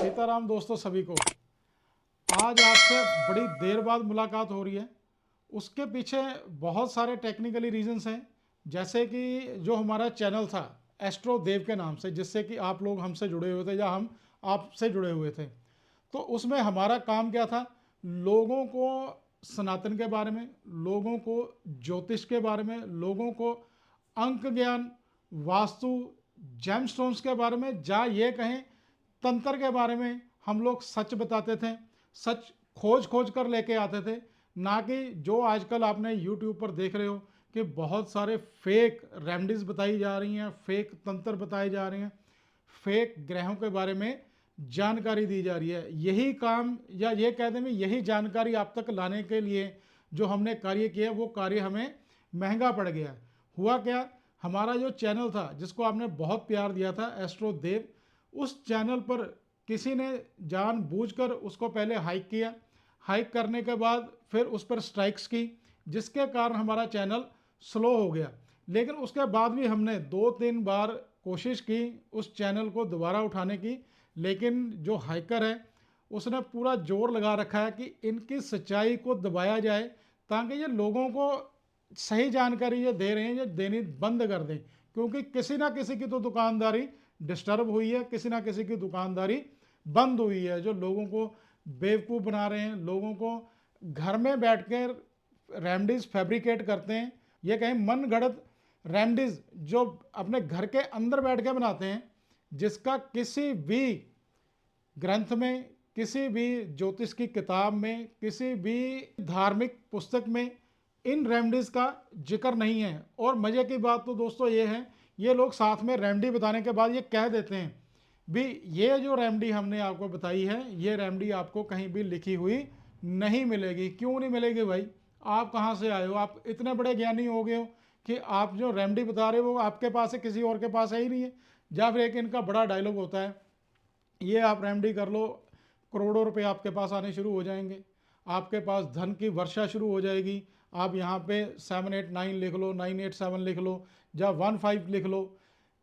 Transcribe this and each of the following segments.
सीताराम दोस्तों सभी को। आज आपसे बड़ी देर बाद मुलाकात हो रही है। उसके पीछे बहुत सारे टेक्निकली रीजंस हैं। जैसे कि जो हमारा चैनल था एस्ट्रो देव के नाम से, जिससे कि आप लोग हमसे जुड़े हुए थे या हम आपसे जुड़े हुए थे, तो उसमें हमारा काम क्या था? लोगों को सनातन के बारे में, लोगों को ज्योतिष के बारे में, लोगों को अंक ज्ञान, वास्तु, जेमस्टोन्स के बारे में, या ये कहें तंत्र के बारे में हम लोग सच बताते थे। सच खोज खोज कर लेके आते थे, ना कि जो आजकल आपने यूट्यूब पर देख रहे हो कि बहुत सारे फेक रेमडीज बताई जा रही हैं, फेक तंत्र बताए जा रहे हैं, फेक ग्रहों के बारे में जानकारी दी जा रही है। यही काम, या ये कह दें यही जानकारी आप तक लाने के लिए जो हमने कार्य किया, वो कार्य हमें महंगा पड़ गया। हुआ क्या, हमारा जो चैनल था जिसको आपने बहुत प्यार दिया था एस्ट्रो देव, उस चैनल पर किसी ने जानबूझकर उसको पहले हाइक किया। हाइक करने के बाद फिर उस पर स्ट्राइक्स की, जिसके कारण हमारा चैनल स्लो हो गया। लेकिन उसके बाद भी हमने 2-3 बार कोशिश की उस चैनल को दोबारा उठाने की, लेकिन जो हाइकर है उसने पूरा जोर लगा रखा है कि इनकी सच्चाई को दबाया जाए, ताकि ये लोगों को सही जानकारी ये दे रहे हैं ये देनी बंद कर दें। क्योंकि किसी ना किसी की तो दुकानदारी डिस्टर्ब हुई है, किसी ना किसी की दुकानदारी बंद हुई है, जो लोगों को बेवकूफ़ बना रहे हैं, लोगों को घर में बैठकर रेमडीज फैब्रिकेट करते हैं। ये कहें मन गढ़ंत रेमडीज जो अपने घर के अंदर बैठ के बनाते हैं, जिसका किसी भी ग्रंथ में, किसी भी ज्योतिष की किताब में, किसी भी धार्मिक पुस्तक में इन रेमडीज का जिक्र नहीं है। और मज़े की बात तो दोस्तों ये है, ये लोग साथ में रेमडी बताने के बाद ये कह देते हैं भी ये जो रेमडी हमने आपको बताई है, ये रेमडी आपको कहीं भी लिखी हुई नहीं मिलेगी। क्यों नहीं मिलेगी भाई? आप कहाँ से आए हो? आप इतने बड़े ज्ञानी हो गए हो कि आप जो रेमडी बता रहे हो वो आपके पास है, किसी और के पास है ही नहीं है। या फिर एक इनका बड़ा डायलॉग होता है, ये आप रेमडी कर लो, करोड़ों रुपए आपके पास आने शुरू हो जाएंगे, आपके पास धन की वर्षा शुरू हो जाएगी। आप यहाँ पे 789 लिख लो, 987 लिख लो, या 15 लिख लो,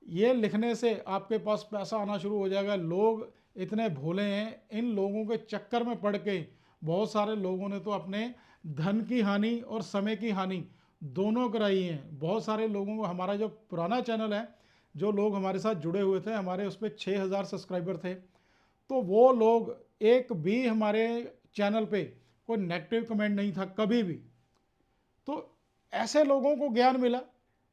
ये लिखने से आपके पास पैसा आना शुरू हो जाएगा। लोग इतने भोले हैं, इन लोगों के चक्कर में पड़ के बहुत सारे लोगों ने तो अपने धन की हानि और समय की हानि दोनों कराई हैं। बहुत सारे लोगों को, हमारा जो पुराना चैनल है, जो लोग हमारे साथ जुड़े हुए थे, हमारे उस पर 6000 सब्सक्राइबर थे, तो वो लोग एक भी हमारे चैनल पे कोई नेगेटिव कमेंट नहीं था कभी भी। तो ऐसे लोगों को ज्ञान मिला,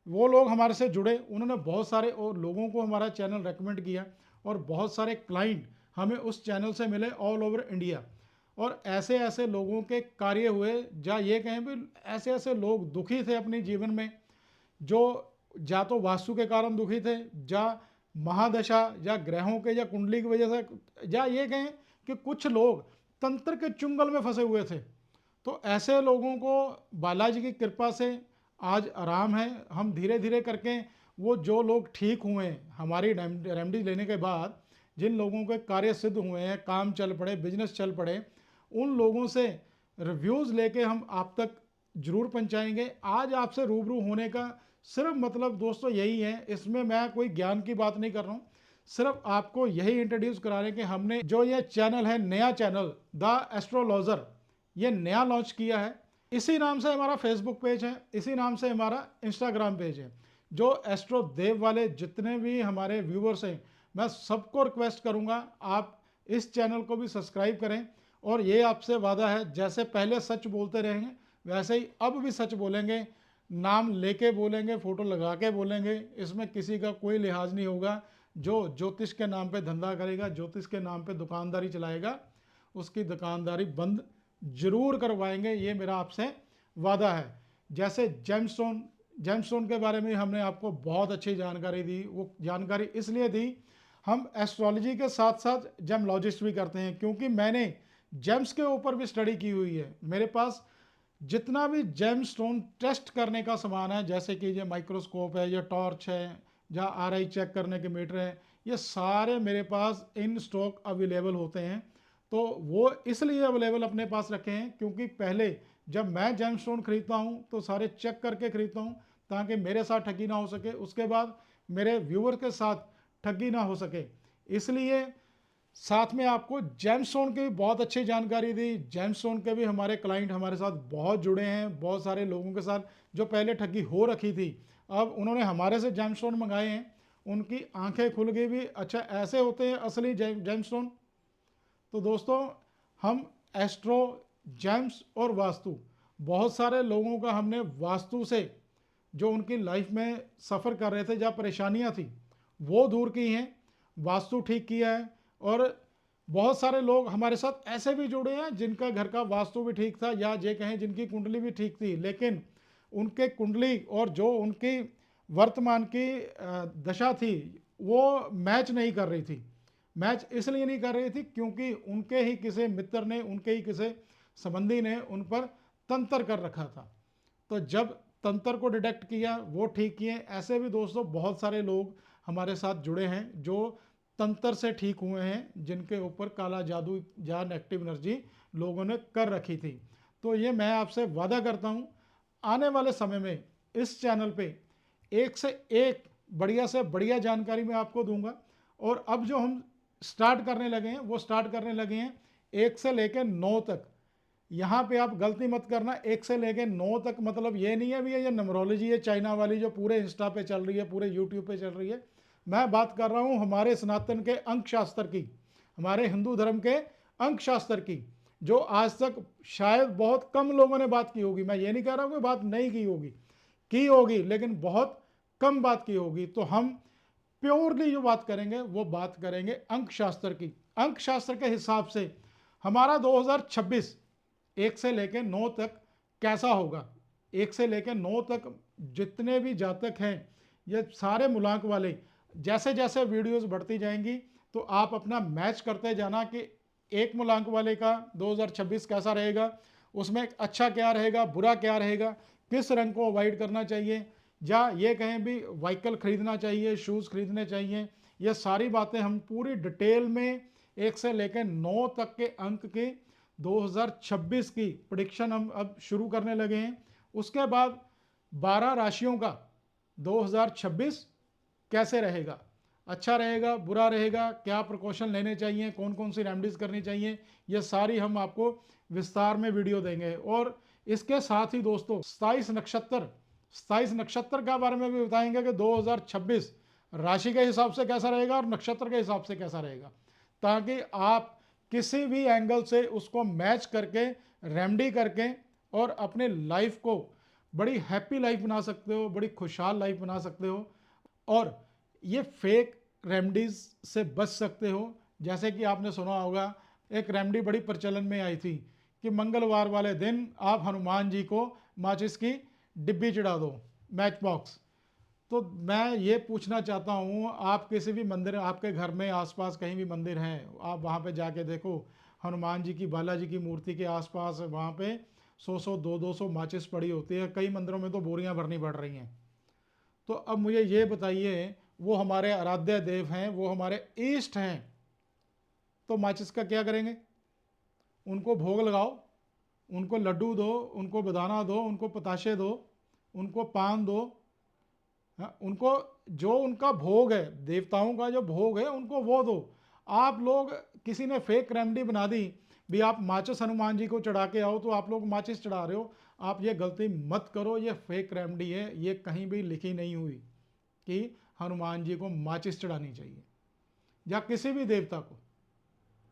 वो लोग हमारे से जुड़े, उन्होंने बहुत सारे और लोगों को हमारा चैनल रेकमेंड किया, और बहुत सारे क्लाइंट हमें उस चैनल से मिले ऑल ओवर इंडिया। और ऐसे ऐसे लोगों के कार्य हुए, या ये कहें भी ऐसे ऐसे लोग दुखी थे अपने जीवन में, जो या तो वास्तु के कारण दुखी थे, या महादशा या ग्रहों के या कुंडली की वजह से, या ये कहें कि कुछ लोग तंत्र के चुंगल में फंसे हुए थे। तो ऐसे लोगों को बालाजी की कृपा से आज आराम है। हम धीरे धीरे करके वो जो लोग ठीक हुए हैं हमारी रेमडी लेने के बाद, जिन लोगों के कार्य सिद्ध हुए हैं, काम चल पड़े, बिजनेस चल पड़े, उन लोगों से रिव्यूज़ लेके हम आप तक जरूर पहुंचाएंगे। आज आपसे रूबरू होने का सिर्फ मतलब दोस्तों यही है, इसमें मैं कोई ज्ञान की बात नहीं कर रहा हूँ, सिर्फ आपको यही इंट्रोड्यूस करा रहे हैं कि हमने जो ये चैनल है, नया चैनल द एस्ट्रोलॉजर, ये नया लॉन्च किया है। इसी नाम से हमारा फेसबुक पेज है, इसी नाम से हमारा इंस्टाग्राम पेज है। जो एस्ट्रो देव वाले जितने भी हमारे व्यूवर्स हैं, मैं सबको रिक्वेस्ट करूंगा आप इस चैनल को भी सब्सक्राइब करें। और ये आपसे वादा है, जैसे पहले सच बोलते रहेंगे वैसे ही अब भी सच बोलेंगे, नाम लेके बोलेंगे, फोटो लगा के बोलेंगे, इसमें किसी का कोई लिहाज नहीं होगा। जो ज्योतिष के नाम पे धंधा करेगा, ज्योतिष के नाम पे दुकानदारी चलाएगा, उसकी दुकानदारी बंद जरूर करवाएंगे, ये मेरा आपसे वादा है। जैसे जेमस्टोन के बारे में हमने आपको बहुत अच्छी जानकारी दी। वो जानकारी इसलिए दी, हम एस्ट्रोलॉजी के साथ साथ जेमलॉजिस्ट भी करते हैं, क्योंकि मैंने जेम्स के ऊपर भी स्टडी की हुई है। मेरे पास जितना भी जेमस्टोन टेस्ट करने का सामान है, जैसे कि ये माइक्रोस्कोप है, ये टॉर्च है, जहाँ आरआई चेक करने के मीटर है, ये सारे मेरे पास इन स्टॉक अवेलेबल होते हैं। तो वो इसलिए अवेलेबल अपने पास रखे हैं क्योंकि पहले जब मैं जेमस्टोन खरीदता हूँ तो सारे चेक करके खरीदता हूँ, ताकि मेरे साथ ठगी ना हो सके, उसके बाद मेरे व्यूअर के साथ ठगी ना हो सके। इसलिए साथ में आपको जेमस्टोन की भी बहुत अच्छी जानकारी दी। जेमस्टोन के भी हमारे क्लाइंट हमारे साथ बहुत जुड़े हैं, बहुत सारे लोगों के साथ जो पहले ठगी हो रखी थी, अब उन्होंने हमारे से जेमस्टोन मंगाए हैं, उनकी आंखें खुल गई भी, अच्छा ऐसे होते हैं असली जेमस्टोन। तो दोस्तों, हम एस्ट्रो, जेम्स और वास्तु, बहुत सारे लोगों का हमने वास्तु से जो उनकी लाइफ में सफ़र कर रहे थे, जहाँ परेशानियाँ थी, वो दूर की हैं, वास्तु ठीक किया है। और बहुत सारे लोग हमारे साथ ऐसे भी जुड़े हैं जिनका घर का वास्तु भी ठीक था, या ये कहें जिनकी कुंडली भी ठीक थी, लेकिन उनके कुंडली और जो उनकी वर्तमान की दशा थी वो मैच नहीं कर रही थी। मैच इसलिए नहीं कर रही थी क्योंकि उनके ही किसी मित्र ने, उनके ही किसी संबंधी ने उन पर तंत्र कर रखा था। तो जब तंत्र को डिटेक्ट किया, वो ठीक किए। ऐसे भी दोस्तों बहुत सारे लोग हमारे साथ जुड़े हैं जो तंत्र से ठीक हुए हैं, जिनके ऊपर काला जादू या नेगेटिव एनर्जी लोगों ने कर रखी थी। तो ये मैं आपसे वादा करता हूँ, आने वाले समय में इस चैनल पे एक से एक बढ़िया से बढ़िया जानकारी मैं आपको दूंगा। और अब जो हम स्टार्ट करने लगे हैं, वो स्टार्ट करने लगे हैं 1 से लेकर 9 तक। यहाँ पे आप गलती मत करना, 1 से लेकर 9 तक मतलब ये नहीं है भी ये न्यूमरोलॉजी है चाइना वाली जो पूरे इंस्टा पे चल रही है, पूरे यूट्यूब पे चल रही है। मैं बात कर रहा हूँ हमारे सनातन के अंक शास्त्र की, हमारे हिंदू धर्म के अंक शास्त्र की, जो आज तक शायद बहुत कम लोगों ने बात की होगी। मैं ये नहीं कह रहा हूँ कि बात नहीं की होगी, लेकिन बहुत कम बात की होगी। तो हम प्योरली जो बात करेंगे वो बात करेंगे अंक शास्त्र की। अंक शास्त्र के हिसाब से हमारा 2026 1 से लेकर 9 तक कैसा होगा। 1 से लेकर 9 तक जितने भी जातक हैं, ये सारे मूलांक वाले, जैसे जैसे वीडियोस बढ़ती जाएंगी तो आप अपना मैच करते जाना कि एक मूलांक वाले का 2026 कैसा रहेगा, उसमें अच्छा क्या रहेगा, बुरा क्या रहेगा, किस रंग को अवॉइड करना चाहिए, या ये कहें भी व्हीकल खरीदना चाहिए, शूज़ खरीदने चाहिए। ये सारी बातें हम पूरी डिटेल में 1 से लेकर 9 तक के अंक के 2026 की प्रेडिक्शन हम अब शुरू करने लगे हैं। उसके बाद 12 राशियों का 2026 कैसे रहेगा, अच्छा रहेगा, बुरा रहेगा, क्या प्रिकॉशन लेने चाहिए, कौन कौन सी रेमेडीज करनी चाहिए, ये सारी हम आपको विस्तार में वीडियो देंगे। और इसके साथ ही दोस्तों 27 नक्षत्र के बारे में भी बताएंगे कि 2026 राशि के हिसाब से कैसा रहेगा और नक्षत्र के हिसाब से कैसा रहेगा, ताकि आप किसी भी एंगल से उसको मैच करके, रेमेडी करके और अपने लाइफ को बड़ी हैप्पी लाइफ बना सकते हो, बड़ी खुशहाल लाइफ बना सकते हो। और ये फेक रेमडीज से बच सकते हो। जैसे कि आपने सुना होगा, एक रेमडी बड़ी प्रचलन में आई थी कि मंगलवार वाले दिन आप हनुमान जी को माचिस की डिब्बी चढ़ा दो, मैच बॉक्स। तो मैं ये पूछना चाहता हूँ, आप किसी भी मंदिर, आपके घर में आसपास कहीं भी मंदिर हैं, आप वहाँ पे जाके देखो, हनुमान जी की, बालाजी की मूर्ति के आसपास वहाँ पे 100 200 माचिस पड़ी होती है। कई मंदिरों में तो बोरियां भरनी पड़ रही हैं। तो अब मुझे ये बताइए, वो हमारे आराध्य देव हैं, वो हमारे ईष्ट हैं, तो माचिस का क्या करेंगे? उनको भोग लगाओ, उनको लड्डू दो, उनको बदाना दो, उनको पताशे दो, उनको पान दो। हाँ, उनको जो उनका भोग है, देवताओं का जो भोग है, उनको वो दो। आप लोग, किसी ने फेक रेमेडी बना दी भी, आप माचिस हनुमान जी को चढ़ा के आओ, तो आप लोग माचिस चढ़ा रहे हो। आप ये गलती मत करो, ये फेक रेमेडी है, ये कहीं भी लिखी नहीं हुई कि हनुमान जी को माचिस चढ़ानी चाहिए या किसी भी देवता को।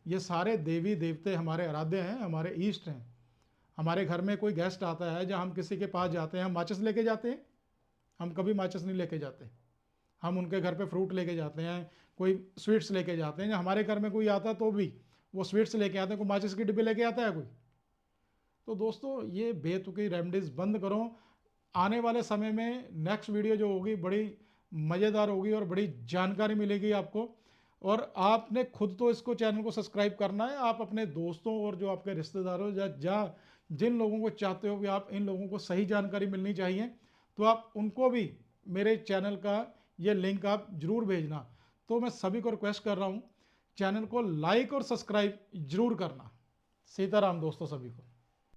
ये सारे देवी देवते हमारे आराध्य हैं, हमारे ईष्ट हैं। हमारे घर में कोई गेस्ट आता है, जब हम किसी के पास जाते हैं, हम माचिस लेके जाते हैं? हम कभी माचिस नहीं लेके जाते। हम उनके घर पे फ्रूट लेके जाते हैं, कोई स्वीट्स लेके जाते हैं। हमारे घर में कोई आता है तो भी वो स्वीट्स लेके आते हैं, कोई माचिस की डिब्बी लेके आता है कोई? तो दोस्तों, ये बेतुकी रेमडीज बंद करो। आने वाले समय में नेक्स्ट वीडियो जो होगी बड़ी मज़ेदार होगी और बड़ी जानकारी मिलेगी आपको। और आपने खुद तो इसको, चैनल को सब्सक्राइब करना है। आप अपने दोस्तों और जो आपके रिश्तेदारों या जिन लोगों को चाहते हो कि आप इन लोगों को सही जानकारी मिलनी चाहिए, तो आप उनको भी मेरे चैनल का ये लिंक आप जरूर भेजना। तो मैं सभी को रिक्वेस्ट कर रहा हूँ, चैनल को लाइक और सब्सक्राइब जरूर करना। सीताराम दोस्तों सभी को।